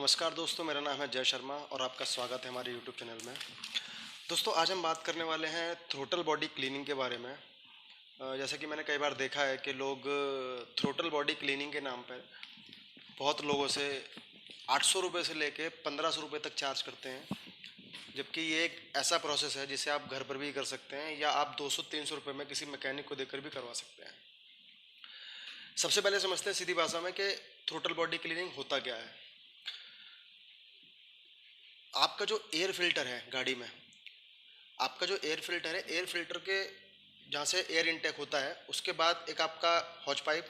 नमस्कार दोस्तों, मेरा नाम है जय शर्मा और आपका स्वागत है हमारे YouTube चैनल में। दोस्तों, आज हम बात करने वाले हैं थ्रोटल बॉडी क्लीनिंग के बारे में। जैसा कि मैंने कई बार देखा है कि लोग थ्रोटल बॉडी क्लीनिंग के नाम पर बहुत लोगों से 800 रुपये से लेके 1500 रुपये तक चार्ज करते हैं, जबकि ये एक ऐसा प्रोसेस है जिसे आप घर पर भी कर सकते हैं या आप 200-300 रुपये में किसी मैकेनिक को देकर भी करवा सकते हैं। सबसे पहले समझते हैं सीधी भाषा में कि थ्रोटल बॉडी क्लीनिंग होता क्या है। आपका जो एयर फिल्टर है गाड़ी में, आपका जो एयर फिल्टर है, एयर फिल्टर के जहाँ से एयर इनटेक होता है उसके बाद एक आपका हॉज पाइप,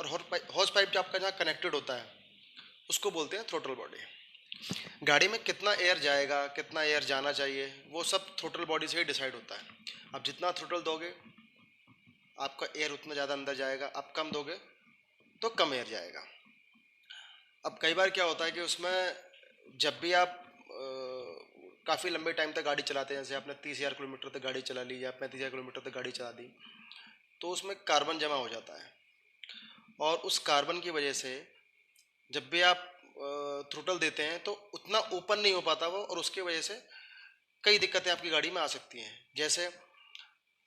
और हॉज पाइप जो आपका जहाँ कनेक्टेड होता है उसको बोलते हैं थ्रोटल बॉडी। गाड़ी में कितना एयर जाएगा, कितना एयर जाना चाहिए, वो सब थ्रोटल बॉडी से ही डिसाइड होता है। आप जितना थ्रोटल दोगे आपका एयर उतना ज़्यादा अंदर जाएगा, आप कम दोगे तो कम एयर जाएगा। अब कई बार क्या होता है कि उसमें जब भी आप काफ़ी लंबे टाइम तक गाड़ी चलाते हैं, जैसे आपने 30,000 किलोमीटर तक गाड़ी चला ली या 35,000 किलोमीटर तक गाड़ी चला दी, तो उसमें कार्बन जमा हो जाता है और उस कार्बन की वजह से जब भी आप थ्रोटल देते हैं तो उतना ओपन नहीं हो पाता वो, और उसकी वजह से कई दिक्कतें आपकी गाड़ी में आ सकती हैं। जैसे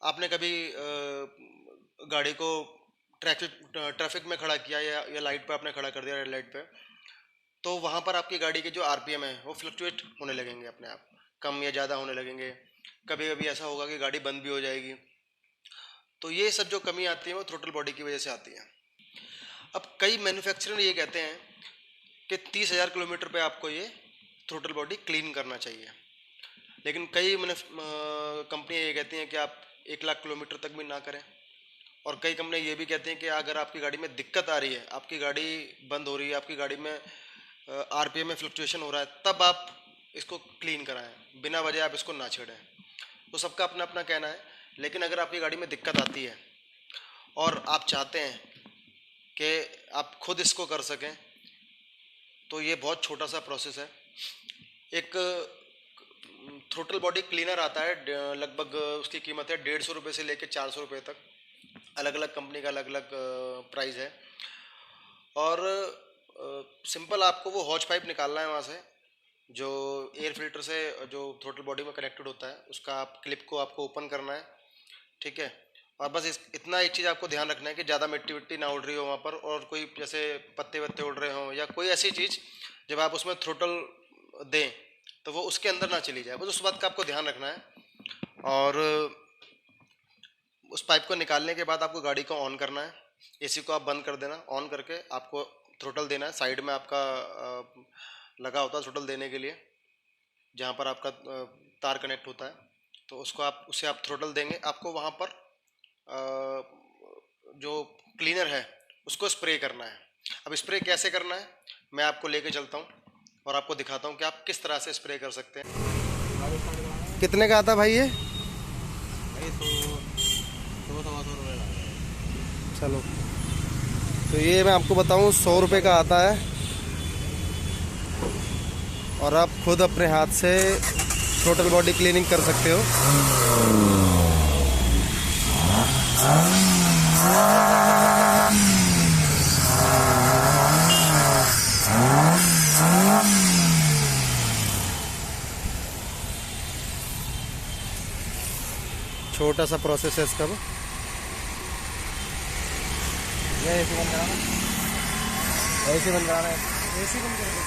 आपने कभी गाड़ी को ट्रैफिक में खड़ा किया या लाइट पे आपने खड़ा कर दिया, रेड लाइट पे, तो वहाँ पर आपकी गाड़ी के जो आरपीएम है वो फ्लक्चुएट होने लगेंगे, अपने आप कम या ज़्यादा होने लगेंगे। कभी कभी ऐसा होगा कि गाड़ी बंद भी हो जाएगी। तो ये सब जो कमी आती है वो थ्रोटल बॉडी की वजह से आती है। अब कई मैन्युफैक्चरर ये कहते हैं कि 30,000 किलोमीटर पे आपको ये थ्रोटल बॉडी क्लीन करना चाहिए, लेकिन कई कंपनियाँ ये कहती हैं कि आप 1,00,000 किलोमीटर तक भी ना करें, और कई कंपनियाँ ये भी कहती हैं कि अगर आपकी गाड़ी में दिक्कत आ रही है, आपकी गाड़ी बंद हो रही है, आपकी गाड़ी में आरपीएम में फ्लक्चुएशन हो रहा है, तब आप इसको क्लीन कराएं, बिना वजह आप इसको ना छेड़ें। तो सबका अपना अपना कहना है, लेकिन अगर आपकी गाड़ी में दिक्कत आती है और आप चाहते हैं कि आप खुद इसको कर सकें, तो ये बहुत छोटा सा प्रोसेस है। एक थ्रोटल बॉडी क्लीनर आता है, लगभग उसकी कीमत है 150 रुपये से लेकर 400 रुपये तक। अलग अलग कंपनी का अलग अलग प्राइस है। और सिंपल आपको वो हॉज पाइप निकालना है वहाँ से, जो एयर फिल्टर से जो थ्रोटल बॉडी में कनेक्टेड होता है, उसका आप क्लिप को आपको ओपन करना है, ठीक है। और बस इतना एक चीज़ आपको ध्यान रखना है कि ज़्यादा मिट्टी विट्टी ना उड़ रही हो वहाँ पर, और कोई जैसे पत्ते वत्ते उड़ रहे हों या कोई ऐसी चीज़ जब आप उसमें थ्रोटल दें तो वो उसके अंदर ना चली जाए, बस उस बात का आपको ध्यान रखना है। और उस पाइप को निकालने के बाद आपको गाड़ी को ऑन करना है, एसी को आप बंद कर देना, ऑन करके आपको थ्रोटल देना है। साइड में आपका लगा होता है थ्रोटल देने के लिए, जहाँ पर आपका तार कनेक्ट होता है, तो उससे आप थ्रोटल देंगे। आपको वहाँ पर जो क्लीनर है उसको स्प्रे करना है। अब स्प्रे कैसे करना है मैं आपको लेके चलता हूँ और आपको दिखाता हूँ कि आप किस तरह से स्प्रे कर सकते हैं। कितने का आता भाई ये? 100-150 रुपये का। चलो, तो ये मैं आपको बताऊं 100 रुपये का आता है, और आप खुद अपने हाथ से थ्रोटल बॉडी क्लीनिंग कर सकते हो। छोटा सा प्रोसेस है इसका। एसी बंद कराना, एसी बंद कराना है, एसी बंद कर दो।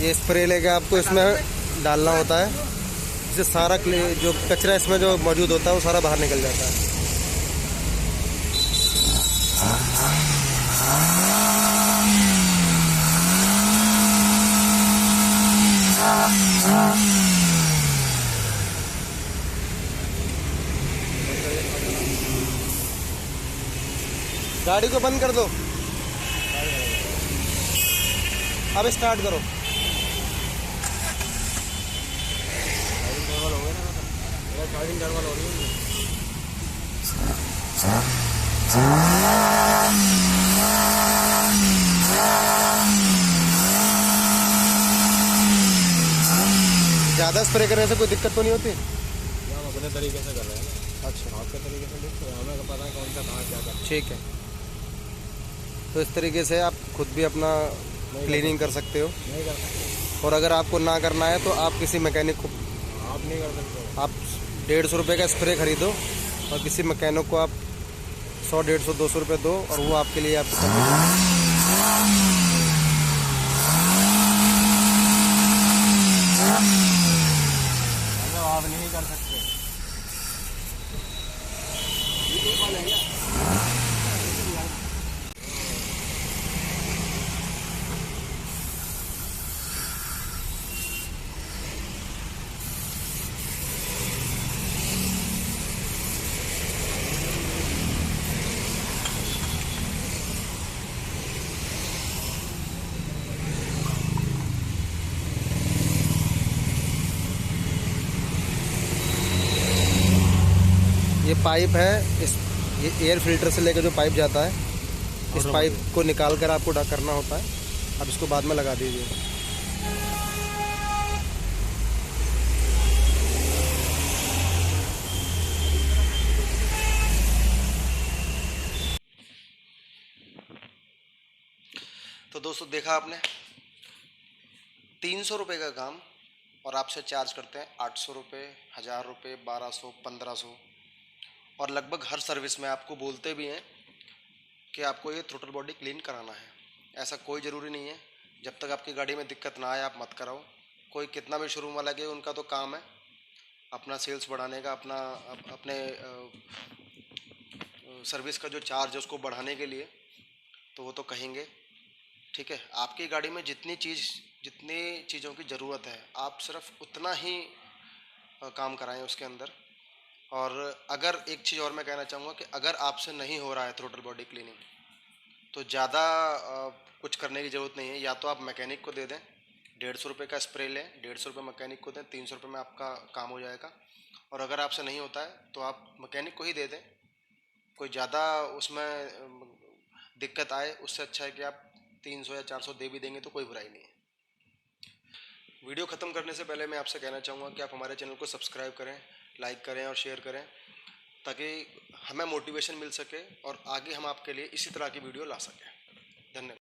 ये ये स्प्रे लेके आपको इसमें डालना होता है, इससे सारा जो कचरा इसमें जो मौजूद होता है वो सारा बाहर निकल जाता है। गाड़ी को बंद कर दो, अब स्टार्ट करो। चार्जिंग डबल हो रही है। ज़्यादा स्प्रे करने से कोई दिक्कत तो नहीं होती? हम अपने तरीके से कर रहे हैं ना। अच्छा, आपके तरीके से देखो, हमें तो पता है कौन सा कहाँ क्या करना है। ठीक है। तो इस तरीके से आप खुद भी अपना क्लीनिंग कर सकते हो, नहीं कर सकते। और अगर आपको ना करना है तो आप किसी मैकेनिक को, आप नहीं कर सकते। आप 150 रुपये का स्प्रे खरीदो और किसी मैकेनिक को आप 100, 150, 200 रुपये दो और वो आपके लिए आपको कर देगा। आप नहीं कर सकते। ये पाइप है, ये एयर फिल्टर से लेकर जो पाइप जाता है, इस पाइप को निकाल कर आपको करना होता है। अब इसको बाद में लगा दीजिए। तो दोस्तों देखा आपने, 300 रुपये का काम और आपसे चार्ज करते हैं 800 रुपये, 1000 रुपये, 1200, 1500, और लगभग हर सर्विस में आपको बोलते भी हैं कि आपको ये थ्रोटल बॉडी क्लीन कराना है। ऐसा कोई ज़रूरी नहीं है, जब तक आपकी गाड़ी में दिक्कत ना आए आप मत कराओ। कोई कितना भी शोरूम वाला लगे, उनका तो काम है अपना सेल्स बढ़ाने का, अपने सर्विस का जो चार्ज है उसको बढ़ाने के लिए, तो वो तो कहेंगे। ठीक है, आपकी गाड़ी में जितनी चीज़ों की ज़रूरत है आप सिर्फ उतना ही काम कराएं उसके अंदर। और अगर एक चीज़ और मैं कहना चाहूँगा कि अगर आपसे नहीं हो रहा है थ्रोटल बॉडी क्लीनिंग, तो ज़्यादा कुछ करने की ज़रूरत नहीं है। या तो आप मैकेनिक को दे दें, 150 रुपये का स्प्रे लें, 150 रुपये मैकेनिक को दें, 300 रुपये में आपका काम हो जाएगा। और अगर आपसे नहीं होता है तो आप मैकेनिक को ही दे दें, कोई ज़्यादा उसमें दिक्कत आए उससे अच्छा है कि आप 300 या 400 दे भी देंगे तो कोई बुराई नहीं है। वीडियो ख़त्म करने से पहले मैं आपसे कहना चाहूँगा कि आप हमारे चैनल को सब्सक्राइब करें, लाइक करें और शेयर करें, ताकि हमें मोटिवेशन मिल सके और आगे हम आपके लिए इसी तरह की वीडियो ला सकें। धन्यवाद।